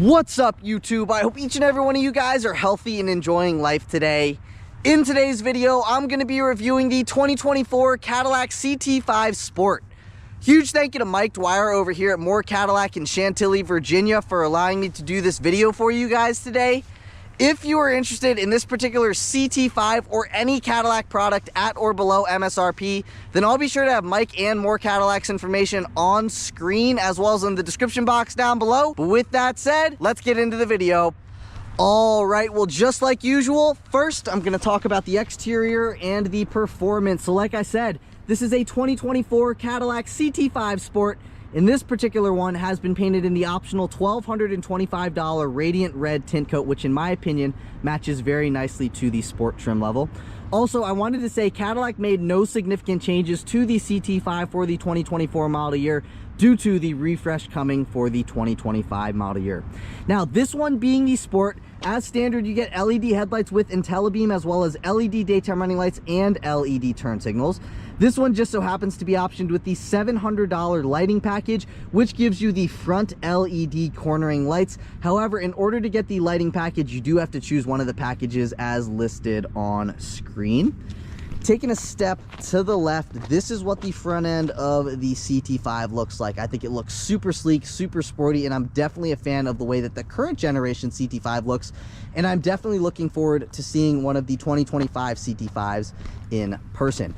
What's up, YouTube? I hope each and every one of you guys are healthy and enjoying life today. In today's video, I'm going to be reviewing the 2024 Cadillac CT5 Sport. Huge thank you to Mike.Dwyer over here at Moore Cadillac in Chantilly, Virginia for allowing me to do this video for you guys today. If you are interested in this particular CT5 or any Cadillac product at or below MSRP, then I'll be sure to have Mike and Moore Cadillac's information on screen as well as in the description box down below. But with that said, let's get into the video. All right, well, just like usual, first I'm going to talk about the exterior and the performance. So like I said, this is a 2024 Cadillac CT5 Sport. And this particular one has been painted in the optional $1,225 Radiant Red tint coat, which in my opinion matches very nicely to the sport trim level. Also, I wanted to say Cadillac made no significant changes to the CT5 for the 2024 model year due to the refresh coming for the 2025 model year. Now, this one being the Sport, as standard, you get LED headlights with IntelliBeam as well as LED daytime running lights and LED turn signals. This one just so happens to be optioned with the $700 lighting package, which gives you the front LED cornering lights. However, in order to get the lighting package, you do have to choose one of the packages as listed on screen. Taking a step to the left, this is what the front end of the CT5 looks like. I think it looks super sleek, super sporty, and I'm definitely a fan of the way that the current generation CT5 looks. And I'm definitely looking forward to seeing one of the 2025 CT5s in person.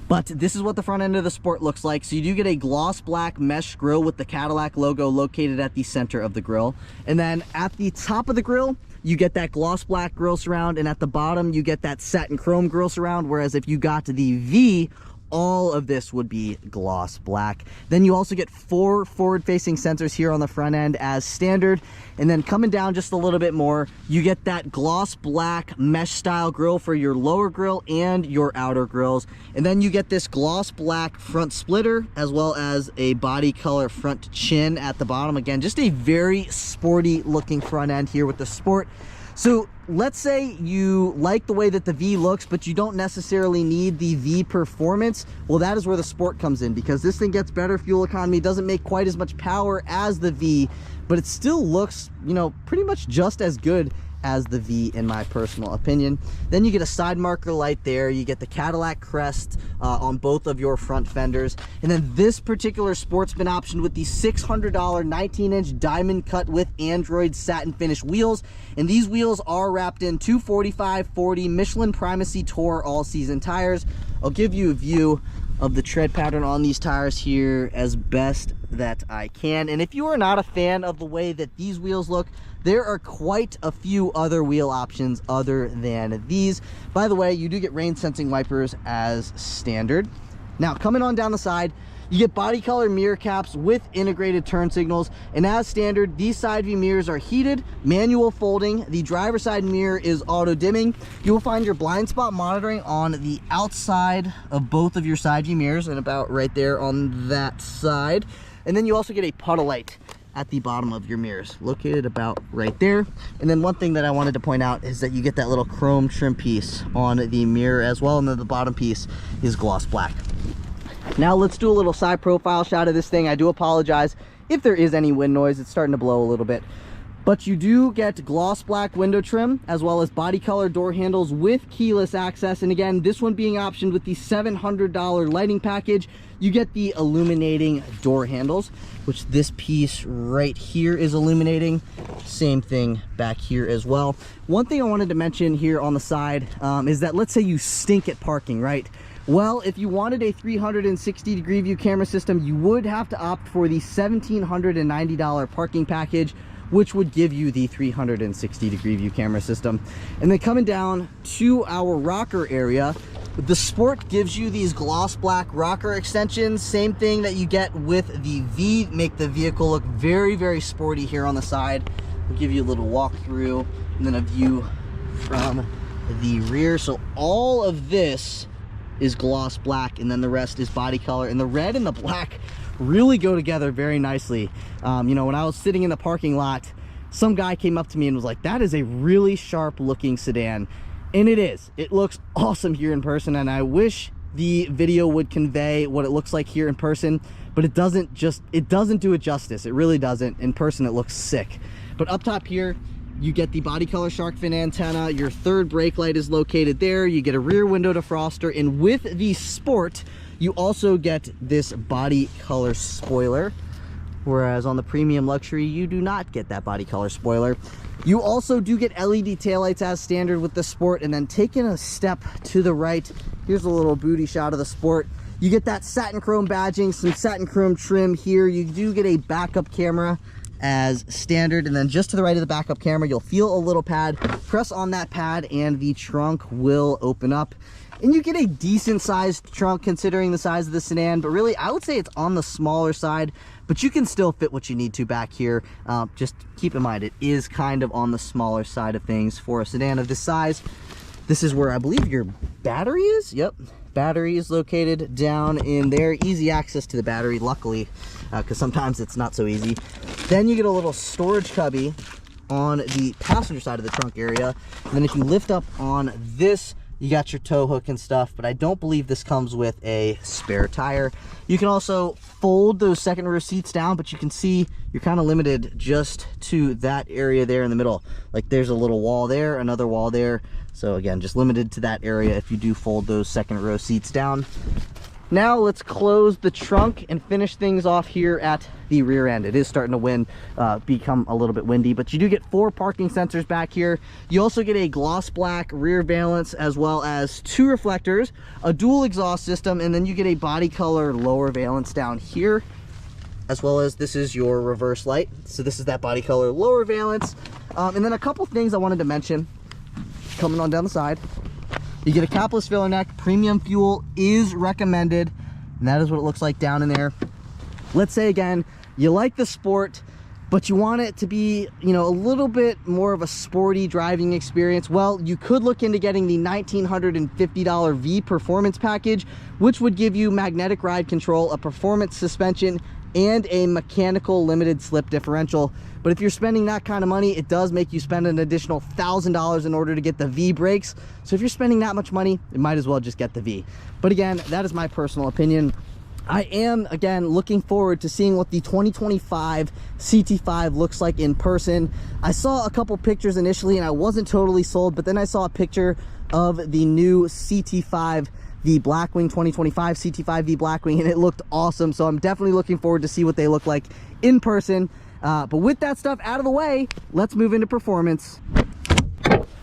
But this is what the front end of the Sport looks like. So you do get a gloss black mesh grille with the Cadillac logo located at the center of the grille. And then at the top of the grille, you get that gloss black grille surround, and at the bottom you get that satin chrome grille surround, whereas if you got the V, all of this would be gloss black. Then you also get 4 forward-facing sensors here on the front end as standard, and then coming down just a little bit more, you get that gloss black mesh style grille for your lower grille and your outer grills, and then you get this gloss black front splitter as well as a body color front chin at the bottom. Again, just a very sporty looking front end here with the Sport. So let's say you like the way that the V looks, but you don't necessarily need the V performance. Well, that is where the Sport comes in, because this thing gets better fuel economy, doesn't make quite as much power as the V, but it still looks, you know, pretty much just as good as the V in my personal opinion. Then you get a side marker light there, you get the Cadillac crest on both of your front fenders, and then this particular Sport's been optioned with the $600 19-inch diamond cut with Android satin finish wheels, and these wheels are wrapped in 245/40 Michelin Primacy Tour all-season tires. I'll give you a view of the tread pattern on these tires here as best that I can. And if you are not a fan of the way that these wheels look, there are quite a few other wheel options other than these. By the way, you do get rain sensing wipers as standard. Now, coming on down the side, you get body color mirror caps with integrated turn signals, and as standard, these side view mirrors are heated, manual folding. The driver's side mirror is auto dimming. You will find your blind spot monitoring on the outside of both of your side view mirrors and about right there on that side. And then you also get a puddle light at the bottom of your mirrors, located about right there. And then one thing that I wanted to point out is that you get that little chrome trim piece on the mirror as well, and then the bottom piece is gloss black. Now let's do a little side profile shot of this thing. I do apologize if there is any wind noise. It's starting to blow a little bit. But you do get gloss black window trim as well as body color door handles with keyless access. And again, this one being optioned with the $700 lighting package, you get the illuminating door handles, which this piece right here is illuminating. Same thing back here as well. One thing I wanted to mention here on the side is that let's say you stink at parking, right? Well, if you wanted a 360-degree view camera system, you would have to opt for the $1,790 parking package, which would give you the 360-degree view camera system. And then coming down to our rocker area, the Sport gives you these gloss black rocker extensions. Same thing that you get with the V, make the vehicle look very, very sporty here on the side. We'll give you a little walkthrough and then a view from the rear. So all of this is gloss black, and then the rest is body color, and the red and the black really go together very nicely. You know, when I was sitting in the parking lot, some guy came up to me and was like, that is a really sharp looking sedan. And it is. It looks awesome here in person, and I wish the video would convey what it looks like here in person, but it doesn't do it justice. It really doesn't. In person it looks sick. But up top here, you get the body color shark fin antenna. Your third brake light is located there. You get a rear window defroster, and with the Sport, you also get this body color spoiler, whereas on the premium luxury, you do not get that body color spoiler. You also do get LED taillights as standard with the Sport, and then taking a step to the right, here's a little booty shot of the Sport. You get that satin chrome badging, some satin chrome trim here. You do get a backup camera as standard, and then just to the right of the backup camera, you'll feel a little pad. Press on that pad and the trunk will open up, and you get a decent sized trunk considering the size of the sedan, but really I would say it's on the smaller side, but you can still fit what you need to back here. Just keep in mind, it is kind of on the smaller side of things for a sedan of this size. This is where I believe your battery is. Yep, battery is located down in there. Easy access to the battery, luckily, because sometimes it's not so easy. Then you get a little storage cubby on the passenger side of the trunk area. And then if you lift up on this, you got your tow hook and stuff, but I don't believe this comes with a spare tire. You can also fold those second row seats down, but you can see you're kind of limited just to that area there in the middle. Like there's a little wall there, another wall there. So again, just limited to that area if you do fold those second row seats down. Now let's close the trunk and finish things off here at the rear end. It is starting to become a little bit windy, but you do get 4 parking sensors back here. You also get a gloss black rear valance, as well as 2 reflectors, a dual exhaust system, and then you get a body color lower valance down here, as well as this is your reverse light. So this is that body color lower valance. And then a couple things I wanted to mention coming on down the side. You get a capless filler neck. Premium fuel is recommended, and that is what it looks like down in there. Let's say again, you like the Sport, but you want it to be, you know, a little bit more of a sporty driving experience. Well, you could look into getting the $1,950 V Performance package, which would give you magnetic ride control, a performance suspension, and a mechanical limited slip differential. But if you're spending that kind of money, it does make you spend an additional $1,000 in order to get the V brakes. So if you're spending that much money, it might as well just get the V. But again, that is my personal opinion. I am, again, looking forward to seeing what the 2025 CT5 looks like in person. I saw a couple pictures initially and I wasn't totally sold, but then I saw a picture of the new CT5 V Blackwing, 2025 CT5 V Blackwing, and it looked awesome. So I'm definitely looking forward to see what they look like in person. But with that stuff out of the way, let's move into performance.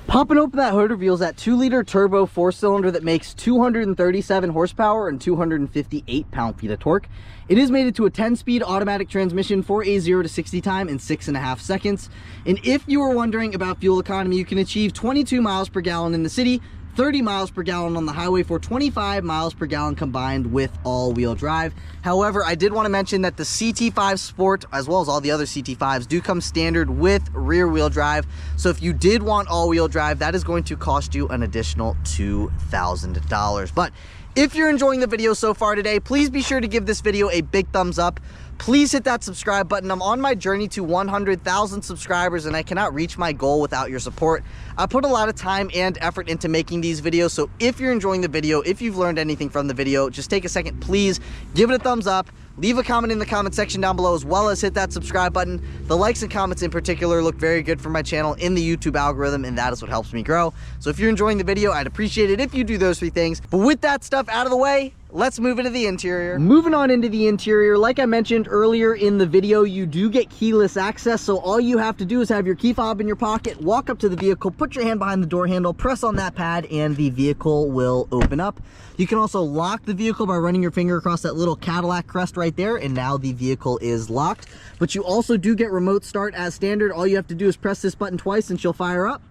Popping open that hood reveals that 2-liter turbo 4-cylinder that makes 237 horsepower and 258 pound-feet of torque. It is mated to a 10-speed automatic transmission for a 0 to 60 time in 6.5 seconds. And if you were wondering about fuel economy, you can achieve 22 miles per gallon in the city, 30 miles per gallon on the highway, for 25 miles per gallon combined with all-wheel drive. However, I did want to mention that the CT5 Sport, as well as all the other CT5s, do come standard with rear-wheel drive. So if you did want all-wheel drive, that is going to cost you an additional $2,000. But if you're enjoying the video so far today, please be sure to give this video a big thumbs up. Please hit that subscribe button. I'm on my journey to 100,000 subscribers, and I cannot reach my goal without your support. I put a lot of time and effort into making these videos, so if you're enjoying the video, if you've learned anything from the video, just take a second, please give it a thumbs up. Leave a comment in the comment section down below, as well as hit that subscribe button. The likes and comments in particular look very good for my channel in the YouTube algorithm, and that is what helps me grow. So if you're enjoying the video, I'd appreciate it if you do those 3 things. But with that stuff out of the way, let's move into the interior. Moving on into the interior, like I mentioned earlier in the video, you do get keyless access. So all you have to do is have your key fob in your pocket, walk up to the vehicle, put your hand behind the door handle, press on that pad, and the vehicle will open up. You can also lock the vehicle by running your finger across that little Cadillac crest right there, and now the vehicle is locked. But you also do get remote start as standard. All you have to do is press this button twice and she'll fire up.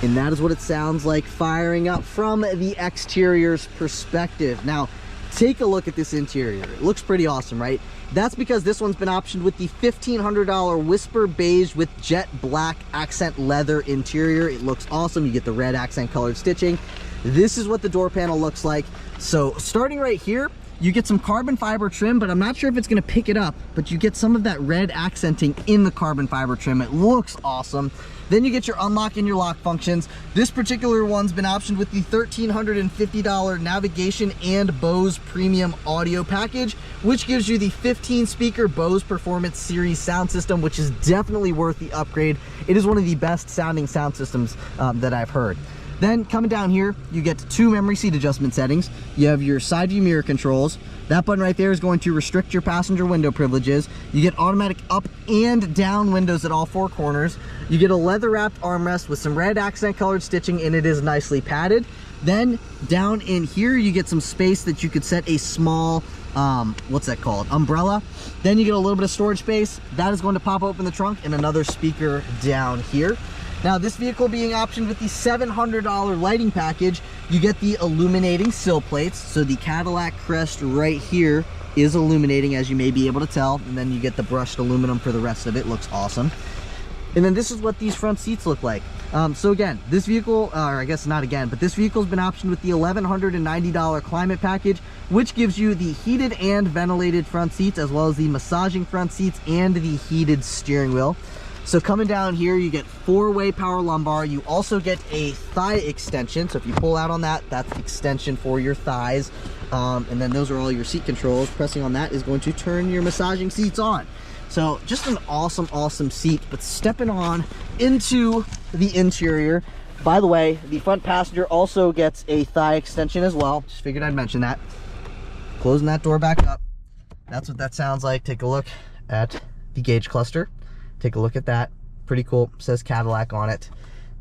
And that is what it sounds like firing up from the exterior's perspective. Now, take a look at this interior. It looks pretty awesome, right? That's because this one's been optioned with the $1,500 Whisper Beige with jet black accent leather interior. It looks awesome. You get the red accent colored stitching. This is what the door panel looks like. So starting right here, you get some carbon fiber trim, but I'm not sure if it's gonna pick it up, but you get some of that red accenting in the carbon fiber trim. It looks awesome. Then you get your unlock and your lock functions. This particular one's been optioned with the $1,350 navigation and Bose premium audio package, which gives you the 15 speaker Bose Performance Series sound system, which is definitely worth the upgrade. It is one of the best sounding sound systems that I've heard. Then coming down here, you get 2 memory seat adjustment settings. You have your side view mirror controls. That button right there is going to restrict your passenger window privileges. You get automatic up and down windows at all 4 corners. You get a leather wrapped armrest with some red accent colored stitching, and it is nicely padded. Then down in here, you get some space that you could set a small, what's that called? Umbrella. Then you get a little bit of storage space. That is going to pop open the trunk, and another speaker down here. Now, this vehicle being optioned with the $700 lighting package, you get the illuminating sill plates. So the Cadillac crest right here is illuminating, as you may be able to tell. And then you get the brushed aluminum for the rest of it. Looks awesome. And then this is what these front seats look like. So again, this vehicle, or I guess not again, but this vehicle's been optioned with the $1,190 climate package, which gives you the heated and ventilated front seats, as well as the massaging front seats and the heated steering wheel. So coming down here, you get 4-way power lumbar. You also get a thigh extension. So if you pull out on that, that's the extension for your thighs. And then those are all your seat controls. Pressing on that is going to turn your massaging seats on. So just an awesome, awesome seat. But stepping on into the interior, by the way, the front passenger also gets a thigh extension as well. Just figured I'd mention that. Closing that door back up. That's what that sounds like. Take a look at the gauge cluster. Take a look at that. Pretty cool. Says Cadillac on it.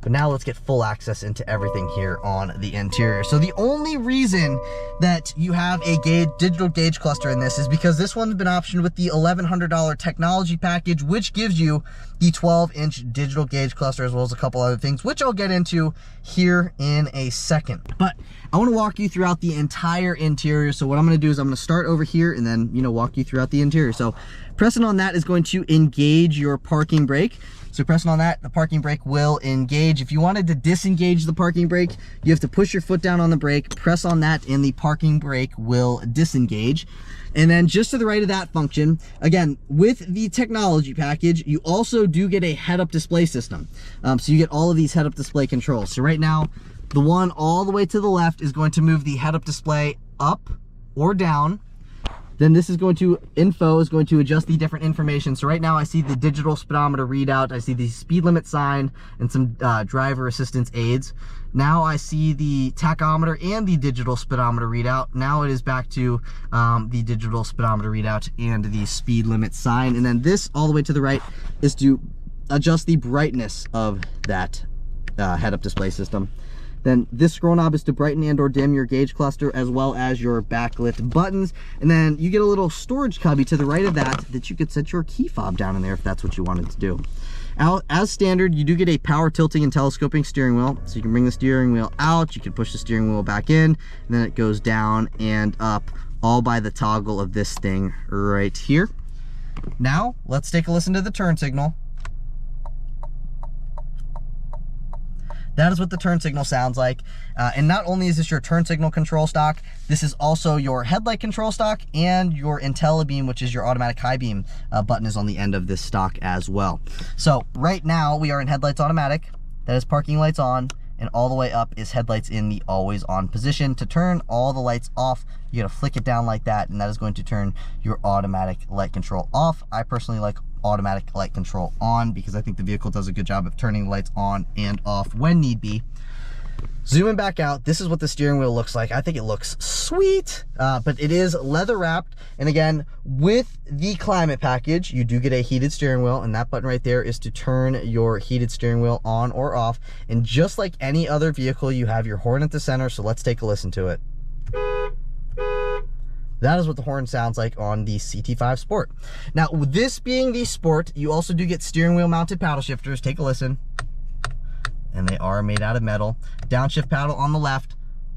But now let's get full access into everything here on the interior. So the only reason that you have a digital gauge cluster in this is because this one's been optioned with the $1,100 technology package, which gives you the 12-inch digital gauge cluster, as well as a couple other things, which I'll get into here in a second. But I want to walk you throughout the entire interior. So what I'm going to do is I'm going to start over here and then, walk you throughout the interior. So pressing on that is going to engage your parking brake. So pressing on that, the parking brake will engage. If you wanted to disengage the parking brake, you have to push your foot down on the brake, press on that, and the parking brake will disengage. And then just to the right of that function, again, with the technology package, you also do get a head-up display system. So you get all of these head-up display controls. So right now, the one all the way to the left is going to move the head-up display up or down. Then this is going to, info is going to adjust the different information. So right now I see the digital speedometer readout. I see the speed limit sign and some driver assistance aids. Now I see the tachometer and the digital speedometer readout. Now it is back to the digital speedometer readout and the speed limit sign. And then this all the way to the right is to adjust the brightness of that head-up display system. Then this scroll knob is to brighten and or dim your gauge cluster, as well as your backlit buttons. And then you get a little storage cubby to the right of that you could set your key fob down in there if that's what you wanted to do. As standard, you do get a power tilting and telescoping steering wheel. So you can bring the steering wheel out, you can push the steering wheel back in, and then it goes down and up all by the toggle of this thing right here. Now, let's take a listen to the turn signal. That is what the turn signal sounds like. And not only is this your turn signal control stock, this is also your headlight control stock, and your IntelliBeam, which is your automatic high beam button, is on the end of this stock as well. So right now we are in headlights automatic. That is parking lights on, and all the way up is headlights in the always on position. To turn all the lights off, you gotta flick it down like that, and that is going to turn your automatic light control off. I personally like automatic light control on because I think the vehicle does a good job of turning the lights on and off when need be. Zooming back out, this is what the steering wheel looks like. I think it looks sweet, but it is leather wrapped. And again, with the climate package, you do get a heated steering wheel, and that button right there is to turn your heated steering wheel on or off. And just like any other vehicle, you have your horn at the center, so let's take a listen to it. That is what the horn sounds like on the CT5 Sport. Now, with this being the Sport, you also do get steering wheel mounted paddle shifters. Take a listen. And they are made out of metal. Downshift paddle on the left,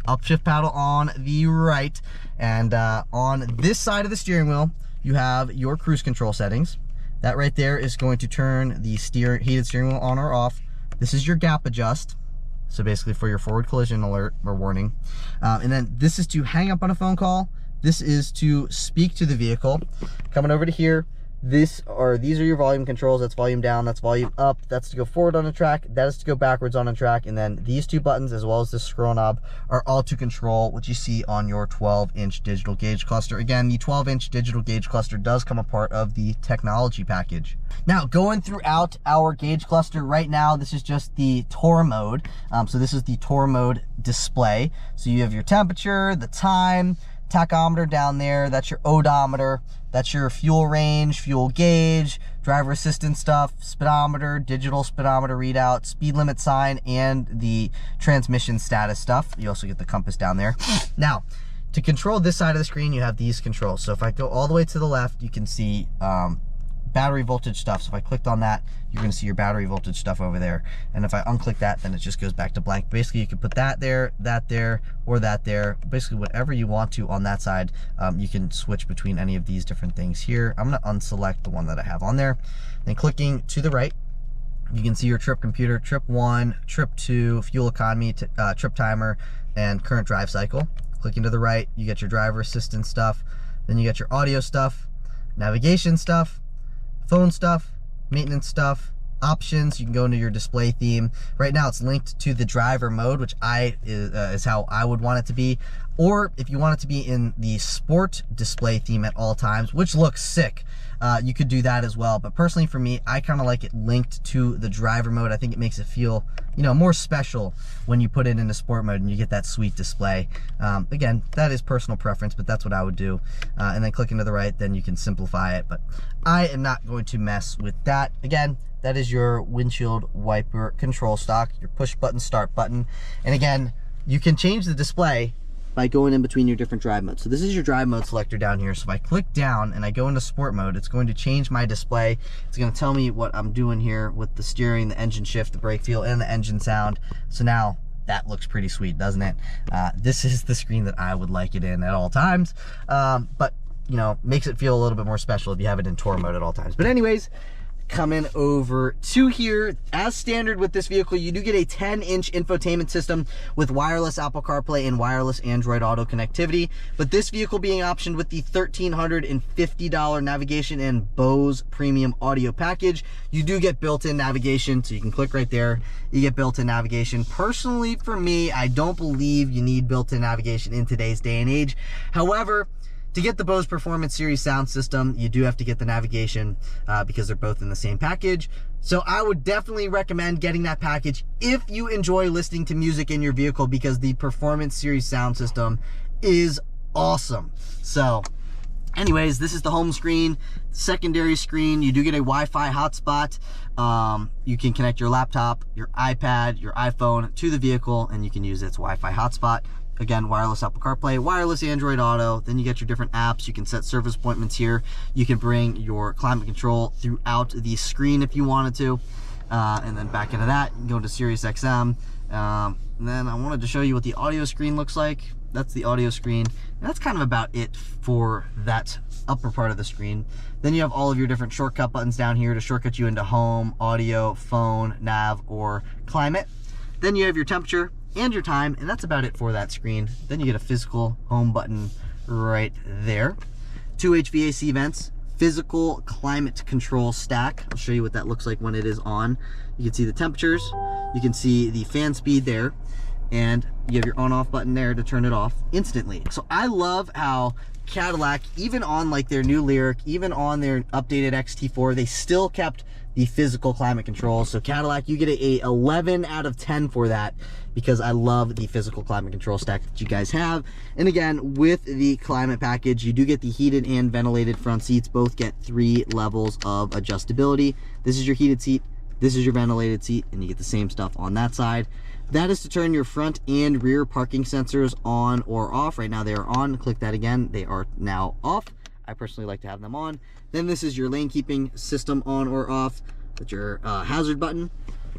upshift paddle on the right. And on this side of the steering wheel, you have your cruise control settings. That right there is going to turn the heated steering wheel on or off. This is your gap adjust. So basically for your forward collision alert or warning. And then this is to hang up on a phone call, This is to speak to the vehicle. Coming over to here, these are your volume controls. That's volume down, that's volume up. That's to go forward on a track, that is to go backwards on a track. And then these two buttons, as well as this scroll knob, are all to control what you see on your 12-inch digital gauge cluster. Again, the 12-inch digital gauge cluster does come a part of the technology package. Now, going throughout our gauge cluster right now, this is just the tour mode. So this is the tour mode display. So you have your temperature, the time, tachometer down there, that's your odometer, that's your fuel range, fuel gauge, driver assistance stuff, speedometer, digital speedometer readout, speed limit sign, and the transmission status stuff. You also get the compass down there. Now, to control this side of the screen, you have these controls. So if I go all the way to the left, you can see battery voltage stuff. So if I clicked on that, you're going to see your battery voltage stuff over there. And if I unclick that, then it just goes back to blank. Basically, you can put that there, or that there. Basically, whatever you want to on that side, you can switch between any of these different things here. I'm going to unselect the one that I have on there. Then clicking to the right, you can see your trip computer, trip 1, trip 2, fuel economy, trip timer, and current drive cycle. Clicking to the right, you get your driver assistance stuff. Then you get your audio stuff, navigation stuff, phone stuff, maintenance stuff, options. You can go into your display theme. Right now it's linked to the driver mode, which is how I would want it to be. Or if you want it to be in the sport display theme at all times, which looks sick, you could do that as well. But personally for me, I kind of like it linked to the driver mode. I think it makes it feel, you know, more special when you put it into sport mode and you get that sweet display. Again, that is personal preference, but that's what I would do. And then clicking to the right, then you can simplify it. But I am not going to mess with that. Again, that is your windshield wiper control stock, your push button start button. And again, you can change the display by going in between your different drive modes. So this is your drive mode selector down here. So if I click down and I go into sport mode, it's going to change my display. It's going to tell me what I'm doing here with the steering, the engine shift, the brake feel, and the engine sound. So now that looks pretty sweet, doesn't it? This is the screen that I would like it in at all times. But you know, makes it feel a little bit more special if you have it in tour mode at all times. But anyways, coming over to here, as standard with this vehicle, you do get a 10-inch infotainment system with wireless Apple CarPlay and wireless Android Auto connectivity. But this vehicle being optioned with the $1,350 navigation and Bose premium audio package, you do get built-in navigation. So you can click right there, you get built-in navigation. Personally, for me, I don't believe you need built-in navigation in today's day and age. However, to get the Bose Performance Series sound system, you do have to get the navigation because they're both in the same package. So I would definitely recommend getting that package if you enjoy listening to music in your vehicle, because the Performance Series sound system is awesome. So anyways, this is the home screen. Secondary screen, you do get a Wi-Fi hotspot. You can connect your laptop, your iPad, your iPhone to the vehicle, and you can use its Wi-Fi hotspot. Again, wireless Apple CarPlay, wireless Android Auto. Then you get your different apps. You can set service appointments here. You can bring your climate control throughout the screen if you wanted to. And then back into that, you can go into Sirius XM. And then I wanted to show you what the audio screen looks like. That's the audio screen. And that's kind of about it for that upper part of the screen. Then you have all of your different shortcut buttons down here to shortcut you into home, audio, phone, nav, or climate. Then you have your temperature and your time, and that's about it for that screen. Then you get a physical home button right there. 2 HVAC vents, physical climate control stack. I'll show you what that looks like when it is on. You can see the temperatures, you can see the fan speed there, and you have your on-off button there to turn it off instantly. So I love how Cadillac, even on like their new Lyriq, even on their updated XT4, they still kept the physical climate control. So Cadillac, you get a 11 out of 10 for that, because I love the physical climate control stack that you guys have. And again, with the climate package, you do get the heated and ventilated front seats. Both get 3 levels of adjustability. This is your heated seat, this is your ventilated seat, and you get the same stuff on that side. That is to turn your front and rear parking sensors on or off. Right now they are on. Click that again, they are now off. I personally like to have them on. Then this is your lane keeping system on or off. With your hazard button.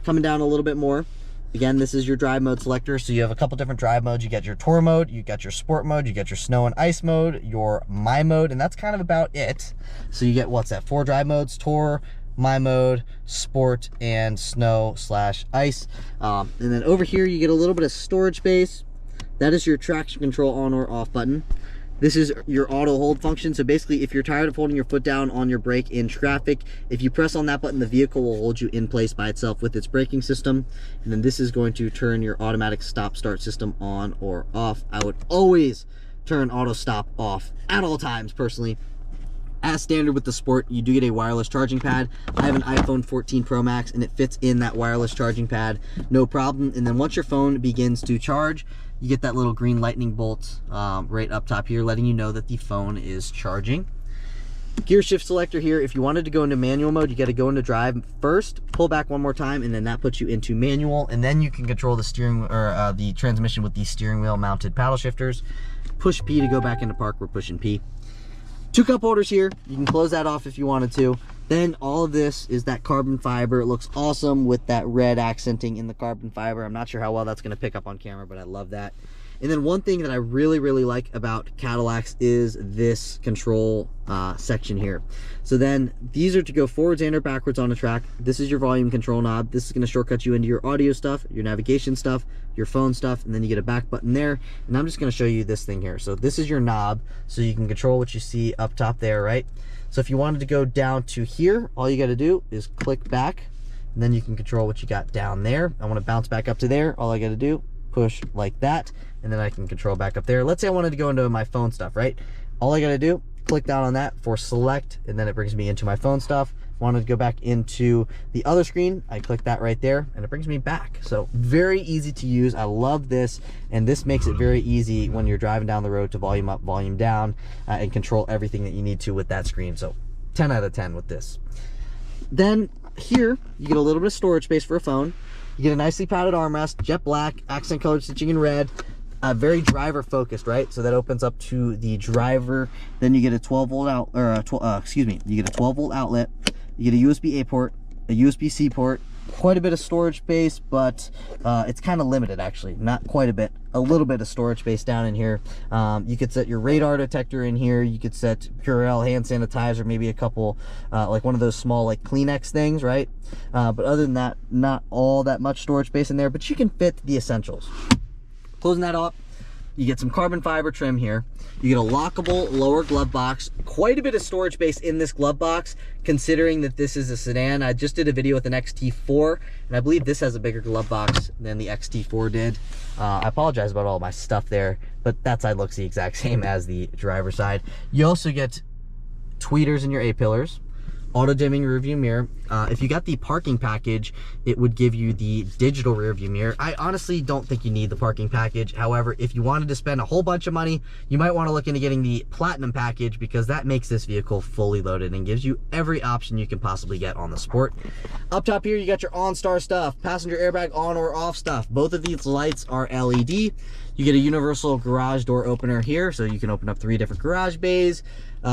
Coming down a little bit more. Again, this is your drive mode selector. So you have a couple different drive modes. You get your tour mode, you got your sport mode, you get your snow and ice mode, your my mode, and that's kind of about it. So you get, what's that, 4 drive modes: tour, my mode, sport, and snow/ice. And then over here you get a little bit of storage space. That is your traction control on or off button. This is your auto hold function. So basically, if you're tired of holding your foot down on your brake in traffic, if you press on that button, the vehicle will hold you in place by itself with its braking system. And then this is going to turn your automatic stop start system on or off. I would always turn auto stop off at all times personally. As standard with the Sport, you do get a wireless charging pad. I have an iPhone 14 Pro Max and it fits in that wireless charging pad, no problem. And then once your phone begins to charge, you get that little green lightning bolt right up top here, letting you know that the phone is charging. Gear shift selector here. If you wanted to go into manual mode, you got to go into drive first, pull back one more time, and then that puts you into manual. And then you can control the steering or the transmission with the steering wheel mounted paddle shifters. Push P to go back into park. We're pushing P. 2 cup holders here. You can close that off if you wanted to. Then all of this is that carbon fiber. It looks awesome with that red accenting in the carbon fiber. I'm not sure how well that's going to pick up on camera, but I love that. And then one thing that I really, really like about Cadillacs is this control section here. So then these are to go forwards and or backwards on a track. This is your volume control knob. This is going to shortcut you into your audio stuff, your navigation stuff, your phone stuff, and then you get a back button there. And I'm just going to show you this thing here. So this is your knob, so you can control what you see up top there, right? So if you wanted to go down to here, all you got to do is click back, and then you can control what you got down there. I want to bounce back up to there. All I got to do, push like that, and then I can control back up there. Let's say I wanted to go into my phone stuff, right? All I got to do, click down on that for select, and then it brings me into my phone stuff. Wanted to go back into the other screen, I click that right there, and it brings me back. So very easy to use. I love this, and this makes it very easy when you're driving down the road to volume up, volume down, and control everything that you need to with that screen. So 10 out of 10 with this. Then here, you get a little bit of storage space for a phone. You get a nicely padded armrest, jet black, accent colored stitching in red. Very driver focused, right? So that opens up to the driver. Then you get a 12 volt out, or you get a 12 volt outlet. You get a USB-A port, a USB-C port, quite a bit of storage space, but it's kind of limited actually. Not quite a bit, a little bit of storage space down in here. You could set your radar detector in here. You could set Purell hand sanitizer, maybe a couple, like one of those small like Kleenex things, right? But other than that, not all that much storage space in there, but you can fit the essentials. Closing that up, you get some carbon fiber trim here. You get a lockable lower glove box. Quite a bit of storage space in this glove box, considering that this is a sedan. I just did a video with an XT4, and I believe this has a bigger glove box than the XT4 did. I apologize about all my stuff there, but that side looks the exact same as the driver's side. You also get tweeters in your A-pillars. Auto-dimming rear view mirror. If you got the parking package, it would give you the digital rear view mirror. I honestly don't think you need the parking package. However, if you wanted to spend a whole bunch of money, you might want to look into getting the platinum package, because that makes this vehicle fully loaded and gives you every option you can possibly get on the Sport. Up top here, you got your OnStar stuff, passenger airbag on or off stuff. Both of these lights are LED. You get a universal garage door opener here, so you can open up 3 different garage bays.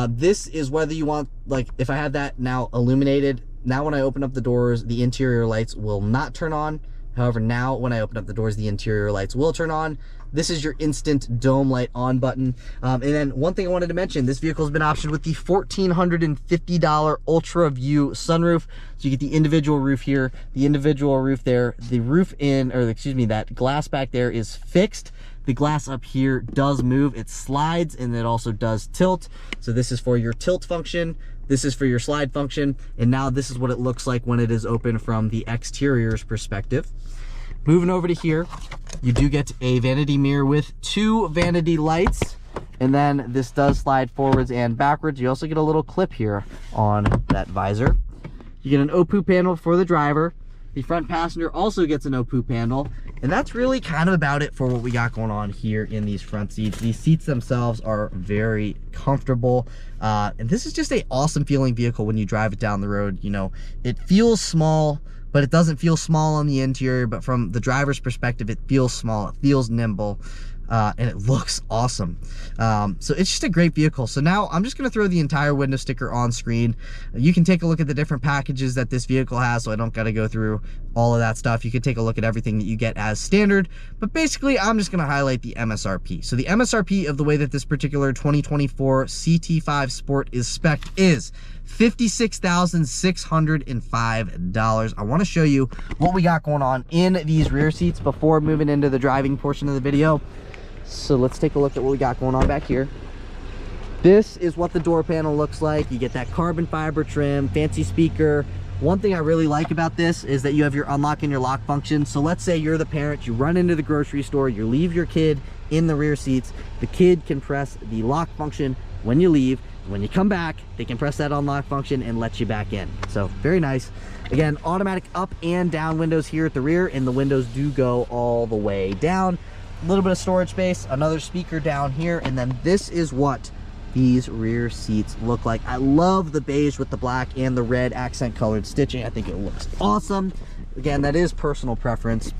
This is whether you want, like, if I have that now illuminated, now when I open up the doors, the interior lights will not turn on. However, now when I open up the doors, the interior lights will turn on. This is your instant dome light on button. And then one thing I wanted to mention, this vehicle has been optioned with the $1,450 Ultra View sunroof. So you get the individual roof here, the individual roof there, the roof in, or excuse me, that glass back there is fixed. The glass up here does move, it slides, and it also does tilt. So this is for your tilt function, this is for your slide function, and now this is what it looks like when it is open from the exterior's perspective. Moving over to here, you do get a vanity mirror with 2 vanity lights, and then this does slide forwards and backwards. You also get a little clip here on that visor. You get an OPU panel for the driver. The front passenger also gets an OPU panel, and that's really kind of about it for what we got going on here in these front seats. These seats themselves are very comfortable, and this is just an awesome feeling vehicle when you drive it down the road. You know, it feels small, but it doesn't feel small on the interior, but from the driver's perspective, it feels small, it feels nimble. And it looks awesome. So it's just a great vehicle. So now I'm just gonna throw the entire window sticker on screen. You can take a look at the different packages that this vehicle has, so I don't gotta go through all of that stuff. You can take a look at everything that you get as standard, but basically I'm just gonna highlight the MSRP. So the MSRP of the way that this particular 2024 CT5 Sport is spec'd is $56,605. I wanna show you what we got going on in these rear seats before moving into the driving portion of the video. So let's take a look at what we got going on back here. This is what the door panel looks like. You get that carbon fiber trim, fancy speaker. One thing I really like about this is that you have your unlock and your lock function. So let's say you're the parent, you run into the grocery store, you leave your kid in the rear seats. The kid can press the lock function when you leave. When you come back, they can press that unlock function and let you back in. So very nice. Again, automatic up and down windows here at the rear, and the windows do go all the way down. A little bit of storage space, another speaker down here, and then this is what these rear seats look like. I love the beige with the black and the red accent colored stitching. I think it looks awesome. Again, that is personal preference.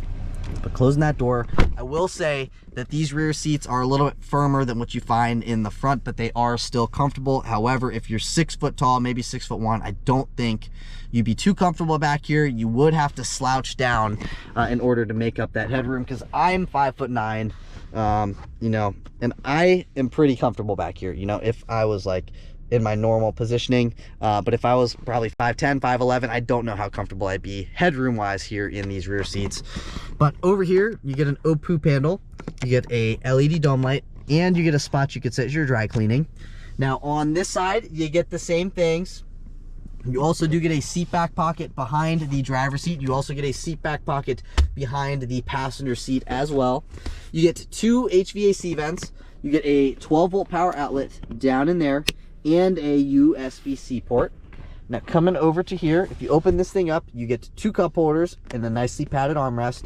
But closing that door, I will say that these rear seats are a little bit firmer than what you find in the front, but they are still comfortable. However, if you're 6 foot tall, maybe 6'1", I don't think you'd be too comfortable back here. You would have to slouch down in order to make up that headroom, because I'm 5'9", you know, and I am pretty comfortable back here, you know, if I was like in my normal positioning, but if I was probably 5'10", 5'11", I don't know how comfortable I'd be headroom wise here in these rear seats. But over here you get an OPU handle, you get a LED dome light, and you get a spot you could set your dry cleaning. Now on this side you get the same things. You also do get a seat back pocket behind the driver's seat. You also get a seat back pocket behind the passenger seat as well. You get 2 HVAC vents. You get a 12-volt power outlet down in there, and a USB-C port. Now coming over to here, if you open this thing up, you get 2 cup holders and a nicely padded armrest.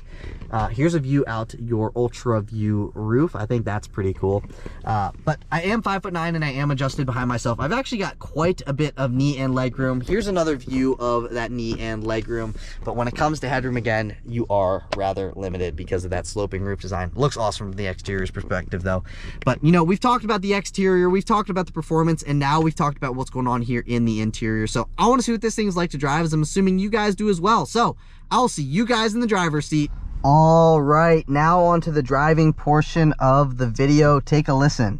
Here's a view out your ultra view roof. I think that's pretty cool. But I am 5'9", and I am adjusted behind myself. I've actually got quite a bit of knee and leg room. Here's another view of that knee and leg room. But when it comes to headroom, again, you are rather limited because of that sloping roof design. Looks awesome from the exterior's perspective though. But you know, we've talked about the exterior, we've talked about the performance, and now we've talked about what's going on here in the interior. So I want to see what this thing's like to drive, as I'm assuming you guys do as well. So I'll see you guys in the driver's seat. All right, now on to the driving portion of the video. Take a listen.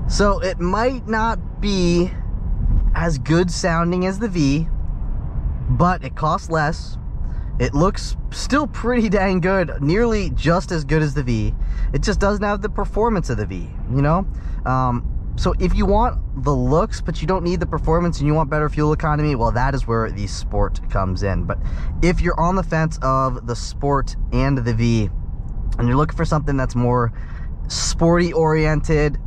So it might not be as good sounding as the V, but it costs less. It looks still pretty dang good, nearly just as good as the V. It just doesn't have the performance of the V, you know? So if you want the looks, but you don't need the performance and you want better fuel economy, well, that is where the Sport comes in. But if you're on the fence of the Sport and the V, and you're looking for something that's more sporty oriented,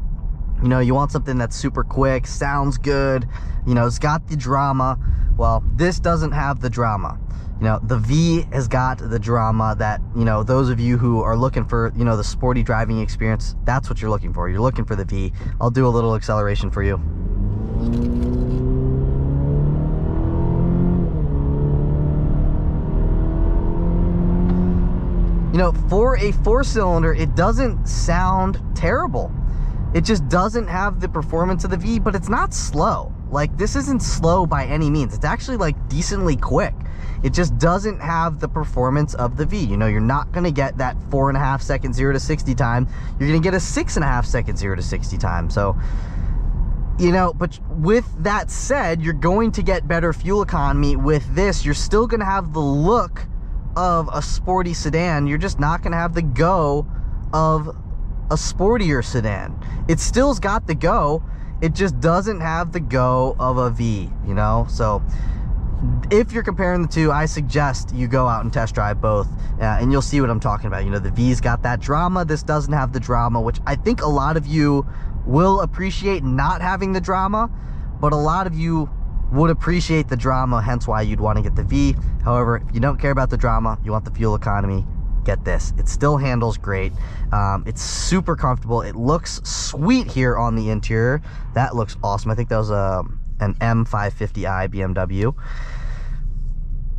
you know, you want something that's super quick, sounds good, you know, it's got the drama. Well, this doesn't have the drama. You know, the V has got the drama that, you know, those of you who are looking for, you know, the sporty driving experience, that's what you're looking for. You're looking for the V. I'll do a little acceleration for you. You know, for a 4-cylinder, it doesn't sound terrible. It just doesn't have the performance of the V, but it's not slow. Like, this isn't slow by any means. It's actually like decently quick. It just doesn't have the performance of the V. You know, you're not gonna get that 4.5 second 0 to 60 time. You're gonna get a 6.5 second 0 to 60 time. So, you know, but with that said, you're going to get better fuel economy with this. You're still gonna have the look of a sporty sedan. You're just not gonna have the go of a sportier sedan. It still's got the go, it just doesn't have the go of a V, you know? So if you're comparing the two, I suggest you go out and test drive both, and you'll see what I'm talking about. You know, the V's got that drama, this doesn't have the drama, which I think a lot of you will appreciate not having the drama, but a lot of you would appreciate the drama, hence why you'd want to get the V. However, if you don't care about the drama, you want the fuel economy, get this. It still handles great. It's super comfortable. It looks sweet here on the interior. That looks awesome. I think that was an M550i BMW.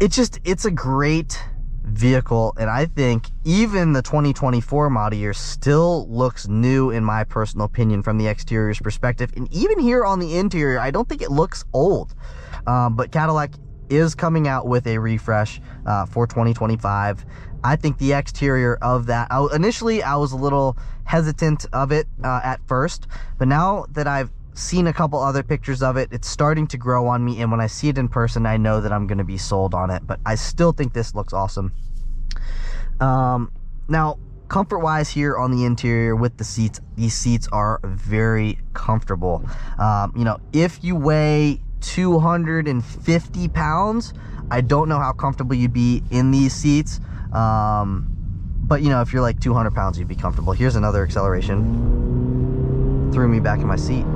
It's a great vehicle, and I think even the 2024 model year still looks new in my personal opinion from the exterior's perspective. And even here on the interior, I don't think it looks old. But Cadillac is coming out with a refresh for 2025. I think the exterior of that, initially I was a little hesitant of it at first, but now that I've seen a couple other pictures of it. It's starting to grow on me, and when I see it in person, I know that I'm going to be sold on it. But I still think this looks awesome. Now, comfort wise here on the interior with the seats, these seats are very comfortable. You know, if you weigh 250 pounds, I don't know how comfortable you'd be in these seats. But you know, if you're like 200 pounds, you'd be comfortable. Here's another acceleration. Threw me back in my seat.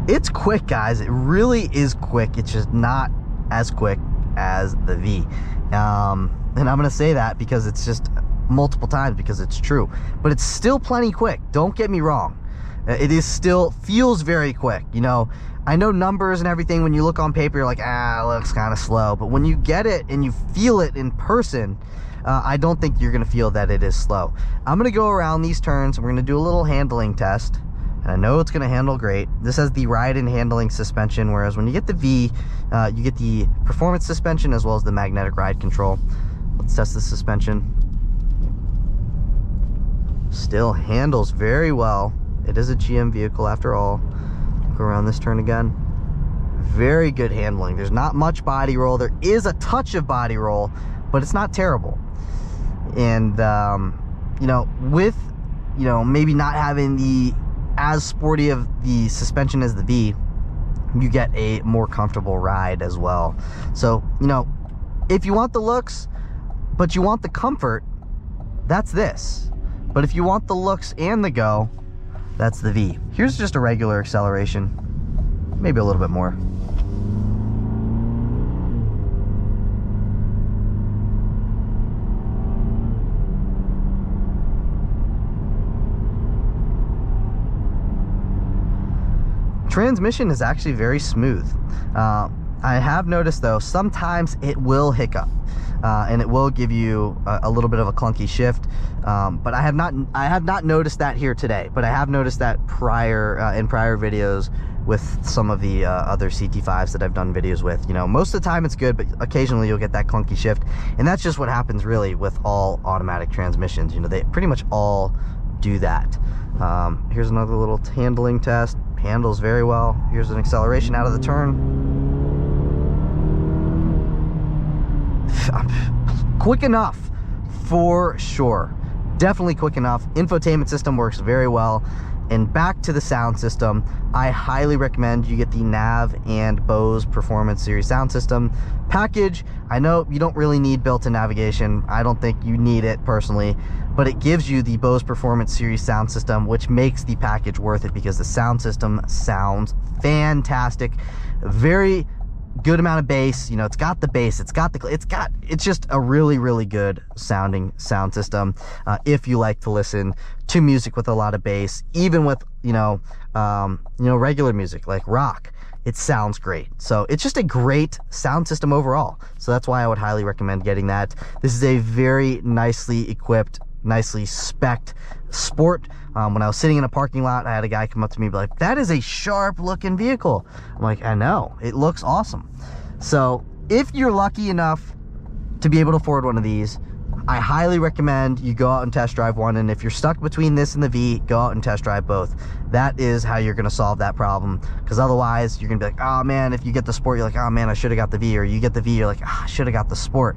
It's quick, guys. It really is quick. It's just not as quick as the V. And I'm gonna say that because it's just multiple times, because it's true. But it's still plenty quick. Don't get me wrong. It is still feels very quick. You know, I know numbers and everything, when you look on paper, you're like, it looks kind of slow. But when you get it and you feel it in person, I don't think you're gonna feel that it is slow. I'm gonna go around these turns, and we're gonna do a little handling test. And I know it's gonna handle great. This has the ride and handling suspension, whereas when you get the V, you get the performance suspension as well as the magnetic ride control. Let's test the suspension. Still handles very well. It is a GM vehicle after all. Go around this turn again. Very good handling. There's not much body roll. There is a touch of body roll, but it's not terrible. And you know, with, you know, maybe not having the as sporty of the suspension as the V, you get a more comfortable ride as well. So, you know, if you want the looks but you want the comfort, that's this. But if you want the looks and the go, that's the V. Here's just a regular acceleration, maybe a little bit more. Transmission is actually very smooth. I have noticed though, sometimes it will hiccup and it will give you a little bit of a clunky shift, but I have not noticed that here today. But I have noticed that in prior videos with some of the other CT5s that I've done videos with. You know, most of the time it's good, but occasionally you'll get that clunky shift, and that's just what happens really with all automatic transmissions. You know, they pretty much all do that. Here's another little handling test. Handles very well. Here's an acceleration out of the turn. Quick enough for sure. Definitely quick enough. Infotainment system works very well. And back to the sound system, I highly recommend you get the Nav and Bose Performance Series sound system package. I know you don't really need built-in navigation. I don't think you need it personally, but it gives you the Bose Performance Series sound system, which makes the package worth it because the sound system sounds fantastic. Very good amount of bass. You know, it's got the bass, it's just a really good sounding sound system. If you like to listen to music with a lot of bass, even with regular music like rock, it sounds great. So it's just a great sound system overall. So that's why I would highly recommend getting that. This is a very nicely equipped, nicely spec'd Sport. When I was sitting in a parking lot, I had a guy come up to me and be like, that is a sharp looking vehicle. I'm like, I know, it looks awesome. So if you're lucky enough to be able to afford one of these, I highly recommend you go out and test drive one. And if you're stuck between this and the V, go out and test drive both. That is how you're going to solve that problem, because otherwise you're going to be like, oh man, if you get the Sport, you're like, oh man, I should have got the V. Or you get the V, you're like, I should have got the Sport.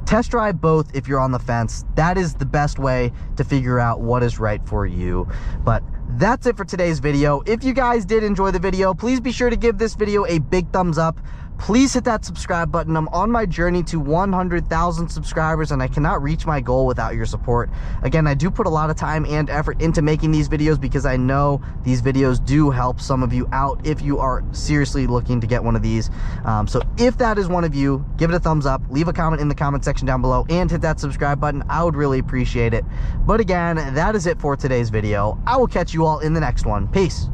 Test drive both if you're on the fence. That is the best way to figure out what is right for you. But that's it for today's video. If you guys did enjoy the video, please be sure to give this video a big thumbs up. Please hit that subscribe button. I'm on my journey to 100,000 subscribers, and I cannot reach my goal without your support. Again, I do put a lot of time and effort into making these videos because I know these videos do help some of you out if you are seriously looking to get one of these. So if that is one of you, give it a thumbs up, leave a comment in the comment section down below, and hit that subscribe button. I would really appreciate it. But again, that is it for today's video. I will catch you all in the next one. Peace.